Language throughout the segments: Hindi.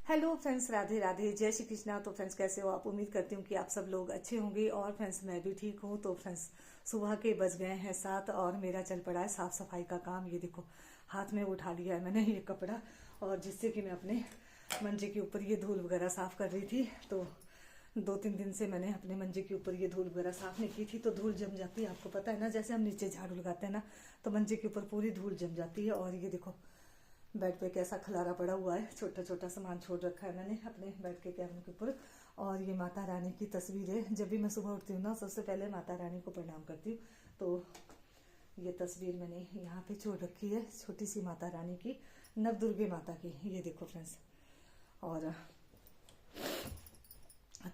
हेलो फ्रेंड्स, राधे राधे, जय श्री कृष्णा। तो फ्रेंड्स कैसे हो आप? उम्मीद करती हूँ कि आप सब लोग अच्छे होंगे। और फ्रेंड्स मैं भी ठीक हूँ। तो फ्रेंड्स सुबह के बज गए हैं 7 और मेरा चल पड़ा है साफ सफाई का काम। ये देखो हाथ में उठा लिया है मैंने ये कपड़ा, और जिससे कि मैं अपने मंजे के ऊपर ये धूल वगैरह साफ कर रही थी। तो 2-3 दिन से मैंने अपने मंजे के ऊपर ये धूल वगैरह साफ नहीं की थी, तो धूल जम जाती है। आपको पता है ना, जैसे हम नीचे झाड़ू लगाते हैं ना, तो मंजे के ऊपर पूरी धूल जम जाती है। और ये देखो बेड पे कैसा खलारा पड़ा हुआ है, छोटा छोटा सामान छोड़ रखा है मैंने अपने बेड के कैबिन के ऊपर। और ये माता रानी की तस्वीर है। जब भी मैं सुबह उठती हूँ ना, सबसे पहले माता रानी को प्रणाम करती हूँ। तो ये तस्वीर मैंने यहाँ पे छोड़ रखी है, छोटी सी माता रानी की, नवदुर्गे माता की। ये देखो फ्रेंड्स। और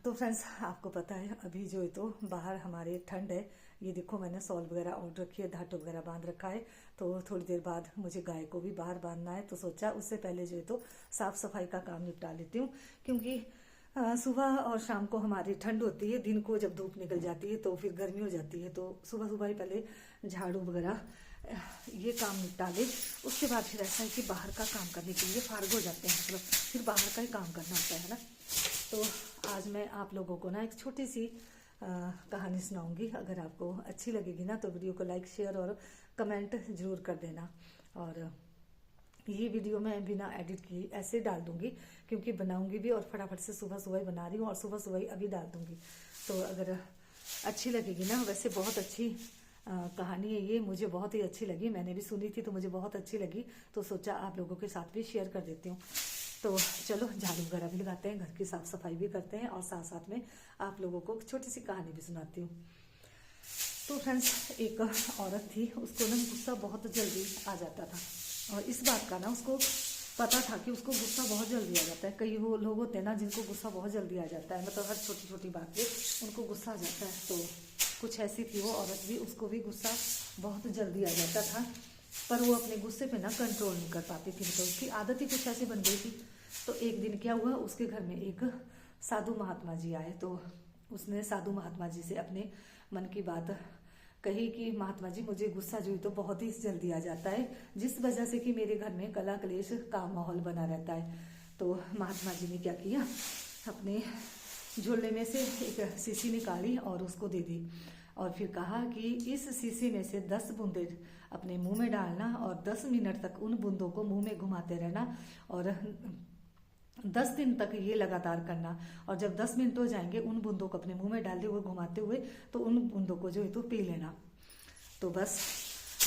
तो फ्रेंड्स आपको पता है अभी जो है तो बाहर हमारे ठंड है। ये देखो मैंने सॉल वगैरह ओढ़ रखी है, धाटो वगैरह बांध रखा है। तो थोड़ी देर बाद मुझे गाय को भी बाहर बांधना है, तो सोचा उससे पहले जो है तो साफ सफाई का काम निपटा लेती हूँ। क्योंकि सुबह और शाम को हमारी ठंड होती है, दिन को जब धूप निकल जाती है तो फिर गर्मी हो जाती है। तो सुबह सुबह ही पहले झाड़ू वगैरह ये काम निपटा ले, उसके बाद फिर ऐसा है कि बाहर का काम करने के लिए फारग हो जाते हैं, मतलब फिर बाहर का ही काम करना होता है ना। तो आज मैं आप लोगों को ना एक छोटी सी कहानी सुनाऊंगी। अगर आपको अच्छी लगेगी ना तो वीडियो को लाइक शेयर और कमेंट जरूर कर देना। और ये वीडियो मैं बिना एडिट की ऐसे डाल दूंगी, क्योंकि बनाऊंगी भी और फटाफट से सुबह सुबह ही बना रही हूँ, और सुबह सुबह ही अभी डाल दूंगी। तो अगर अच्छी लगेगी ना, वैसे बहुत अच्छी कहानी है ये, मुझे बहुत ही अच्छी लगी, मैंने भी सुनी थी तो मुझे बहुत अच्छी लगी। तो सोचा आप लोगों के साथ भी शेयर कर देती हूँ। तो चलो झाड़ू वगैरह भी लगाते हैं, घर की साफ सफाई भी करते हैं, और साथ साथ में आप लोगों को छोटी सी कहानी भी सुनाती हूँ। तो फ्रेंड्स एक औरत थी, उसको ना गुस्सा बहुत जल्दी आ जाता था। और इस बात का ना उसको पता था कि उसको गुस्सा बहुत जल्दी आ जाता है। कई वो लोग होते हैं ना जिनको गुस्सा बहुत जल्दी आ जाता है, मतलब हर छोटी छोटी बात पे उनको गुस्सा आ जाता है। तो कुछ ऐसी थी वो औरत भी, उसको भी गुस्सा बहुत जल्दी आ जाता था, पर वो अपने गुस्से पे ना कंट्रोल नहीं कर पाती थी, मतलब उसकी आदत ही कुछ ऐसी बन गई थी। तो एक दिन क्या हुआ, उसके घर में एक साधु महात्मा जी आए। तो उसने साधु महात्मा जी से अपने मन की बात कही कि महात्मा जी मुझे गुस्सा जो है तो बहुत ही जल्दी आ जाता है, जिस वजह से कि मेरे घर में कला कलेश का माहौल बना रहता है। तो महात्मा जी ने क्या किया, अपने झोले में से एक शीशी निकाली और उसको दे दी, और फिर कहा कि इस शीशी में से 10 बूंदे अपने मुंह में डालना, और 10 मिनट तक उन बूंदों को मुंह में घुमाते रहना, और 10 दिन तक ये लगातार करना। और जब 10 मिनट हो जाएंगे, उन बूंदों को अपने मुंह में डालते हुए घुमाते हुए, तो उन बूंदों को जो है तो पी लेना। तो बस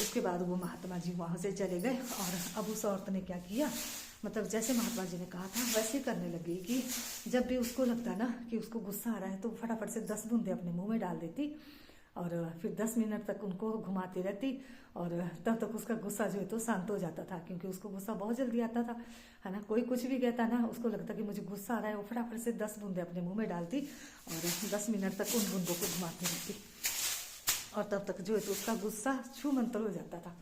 उसके बाद वो महात्मा जी वहाँ से चले गए। और अब उस औरत ने क्या किया, मतलब जैसे महात्मा जी ने कहा था वैसे करने लगी कि जब भी उसको लगता ना कि उसको गुस्सा आ रहा है, तो फटाफट से 10 बूंदे अपने मुंह में डाल देती, और फिर 10 मिनट तक उनको घुमाती रहती, और तब तक उसका गुस्सा जो है तो शांत हो जाता था। क्योंकि उसको गुस्सा बहुत जल्दी आता था, है ना। कोई कुछ भी कहता ना, उसको लगता कि मुझे गुस्सा आ रहा है, वो फटाफट से 10 बूंदे अपने मुंह में डालती, और 10 मिनट तक उन बूंदों को घुमाती रहती, और तब तक जो है तो उसका गुस्सा छू मंतर हो जाता था।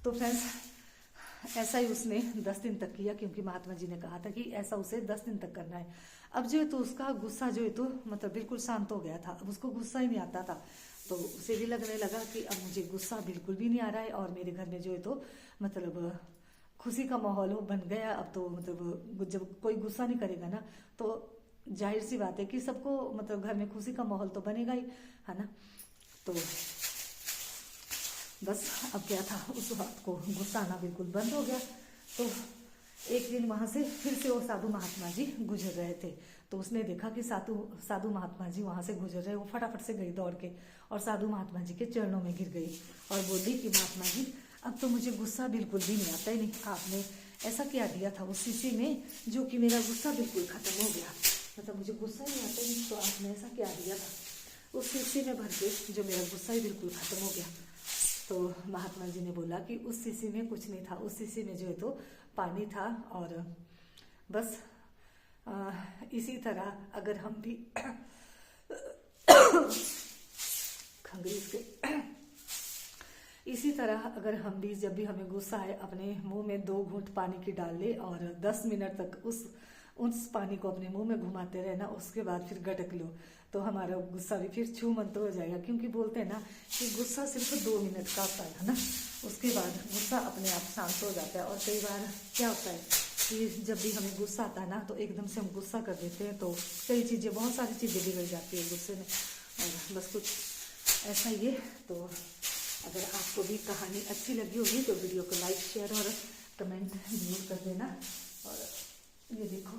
तो फ्रेंड्स ऐसा ही उसने 10 दिन तक किया, क्योंकि महात्मा जी ने कहा था कि ऐसा उसे 10 दिन तक करना है। अब जो है तो उसका गुस्सा जो है तो मतलब बिल्कुल शांत हो गया था, अब उसको गुस्सा ही नहीं आता था। तो उसे भी लगने लगा कि अब मुझे गुस्सा बिल्कुल भी नहीं आ रहा है, और मेरे घर में जो है तो मतलब खुशी का माहौल बन गया। अब तो मतलब जब कोई गुस्सा नहीं करेगा ना, तो जाहिर सी बात है कि सबको मतलब घर में खुशी का माहौल तो बनेगा ही, है ना। तो बस अब क्या था, उस बात को गुस्सा आना बिल्कुल बंद हो गया। तो एक दिन वहां से फिर से वो साधु महात्मा जी गुजर रहे थे। तो उसने देखा कि साधु साधु महात्मा जी वहां से गुजर रहे, वो फटाफट से गई दौड़ के, और साधु महात्मा जी के चरणों में गिर गई, और बोली कि महात्मा जी अब तो मुझे गुस्सा बिल्कुल भी नहीं आता ही नहीं, आपने ऐसा क्या दिया था उस शीशी में जो कि मेरा गुस्सा बिल्कुल खत्म हो गया, मतलब मुझे गुस्सा नहीं आता ही नहीं, तो आपने ऐसा क्या दिया था उस शीशी में भर के जो मेरा गुस्सा ही बिल्कुल खत्म हो गया। तो महात्मा जी ने बोला कि उस शीशी में कुछ नहीं था, उस शीशी में जो है तो पानी था। और बस इसी तरह अगर हम भी खंगरी से इसी तरह अगर हम भी जब भी हमें गुस्सा आए, अपने मुंह में 2 घूंट पानी की डाल ले, और 10 मिनट तक उस पानी को अपने मुंह में घुमाते रहना, उसके बाद फिर गटक लो, तो हमारा गुस्सा भी फिर छू मंतर हो जाएगा। क्योंकि बोलते हैं ना कि गुस्सा सिर्फ 2 मिनट का होता है ना, उसके बाद गुस्सा अपने आप शांत हो जाता है। और कई बार क्या होता है कि जब भी हमें गुस्सा आता है ना तो एकदम से हम गुस्सा कर देते हैं, तो कई चीज़ें, बहुत सारी चीज़ें बिगड़ जाती है गुस्से में। और बस कुछ ऐसा ही है। तो अगर आपको भी कहानी अच्छी लगी होगी तो वीडियो को लाइक, शेयर और कमेंट जरूर कर देना। और ये देखो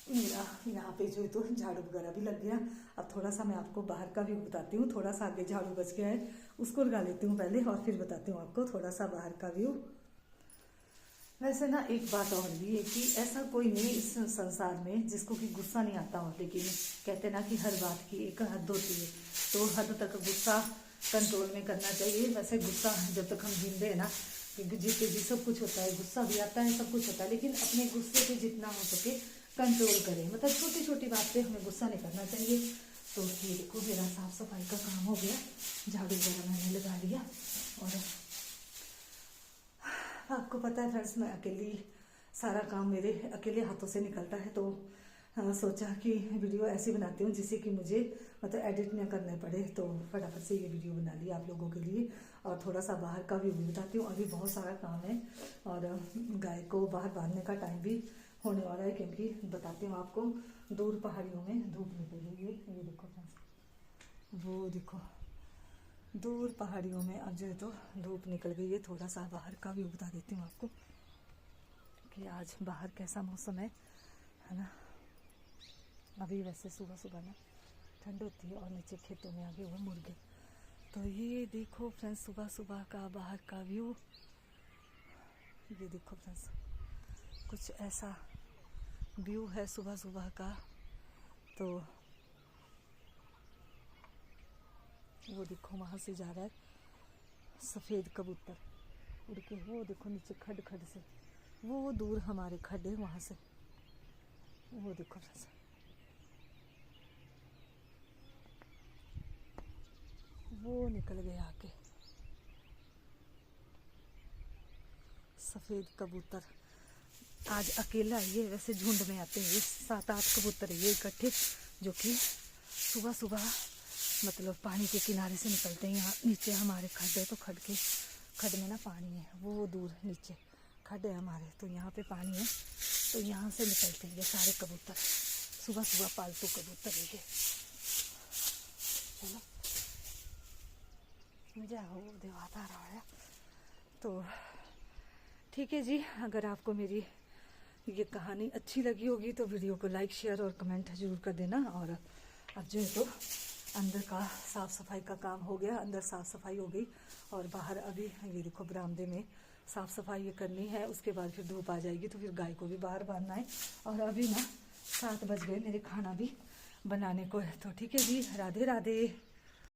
मेरा यहाँ पे जो है तो झाड़ू वगैरह भी लग गया। अब थोड़ा सा मैं आपको बाहर का व्यू बताती हूँ। थोड़ा सा आगे झाड़ू बच गया है, उसको लगा लेती हूँ पहले और फिर बताती हूँ आपको थोड़ा सा बाहर का व्यू। वैसे ना एक बात और भी है कि ऐसा कोई नहीं इस संसार में जिसको कि गुस्सा नहीं आता हो, लेकिन कहते ना कि हर बात की एक हद होती है, तो हद तक गुस्सा कंट्रोल में करना चाहिए। वैसे गुस्सा जब तक हम जिंदे हैं ना, जीते जी सब कुछ होता है, गुस्सा भी आता है, सब कुछ होता है, लेकिन अपने गुस्से पे जितना हो सके कंट्रोल करें। मतलब छोटी छोटी बात पे हमें गुस्सा नहीं करना चाहिए। तो ये देखो मेरा साफ सफाई का काम हो गया, झाड़ू वगैरह मैंने लगा लिया। और आपको पता है फ्रेंड्स, मैं अकेली सारा काम मेरे अकेले हाथों से निकलता है, तो सोचा कि वीडियो ऐसी बनाती हूँ जिससे कि मुझे मतलब एडिट ना करने पड़े। तो फटाफट से ये वीडियो बना ली आप लोगों के लिए। और थोड़ा सा बाहर का व्यू भी बताती हूँ। अभी बहुत सारा काम है और गाय को बाहर बांधने का टाइम भी होने वाला है, क्योंकि बताती हूँ आपको, दूर पहाड़ियों में धूप निकल रही है। ये देखो फ्रेंड्स, वो देखो दूर पहाड़ियों में अब जो है तो धूप निकल गई है। थोड़ा सा बाहर का व्यू बता देती हूँ आपको कि आज बाहर कैसा मौसम है ना। अभी वैसे सुबह सुबह ना ठंड होती है और नीचे खेतों में आगे हुए मुर्गे। तो ये देखो फ्रेंड्स सुबह सुबह का बाहर का व्यू। ये देखो फ्रेंड्स कुछ ऐसा व्यू है सुबह सुबह का। तो वो देखो वहाँ से जा रहा है सफ़ेद कबूतर उड़ के। वो देखो नीचे खड खड से, वो दूर हमारे खड है वहाँ से, वो देखो फ्रेंड्स। वो निकल गया आके सफ़ेद कबूतर। आज अकेला ये, वैसे झुंड में आते हैं ये 7-8 कबूतर है ये इकट्ठे, जो कि सुबह सुबह मतलब पानी के किनारे से निकलते हैं। यहाँ नीचे हमारे खड्ड है, तो खड्ड में ना पानी है, वो दूर नीचे खड्ड है हमारे, तो यहाँ पे पानी है, तो यहाँ से निकलते हैं ये सारे कबूतर। सुबह सुबह पालतू कबूतर है ये। चलो मुझे हो देवाता रहा है। तो ठीक है जी, अगर आपको मेरी ये कहानी अच्छी लगी होगी तो वीडियो को लाइक, शेयर और कमेंट जरूर कर देना। और अब जो है तो अंदर का साफ़ सफाई का काम हो गया, अंदर साफ़ सफाई हो गई और बाहर अभी ये देखो बरामदे में साफ़ सफाई ये करनी है। उसके बाद फिर धूप आ जाएगी तो फिर गाय को भी बाहर बांधना है। और अभी ना 7 बज गए, मेरे खाना भी बनाने को है। तो ठीक है जी, राधे राधे।